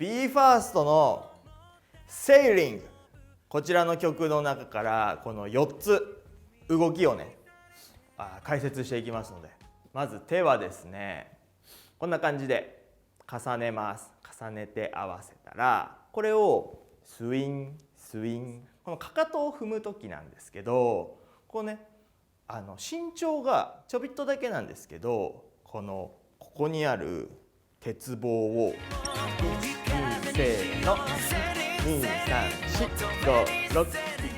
BE:FIRST の Sailing、 こちらの曲の中からこの4つ動きをね解説していきますので、まず手はですねこんな感じで重ねます。重ねて合わせたらこれをスインスイン、このかかとを踏む時なんですけど、こうね身長がちょびっとだけなんですけど、ここにある鉄棒をせーの23456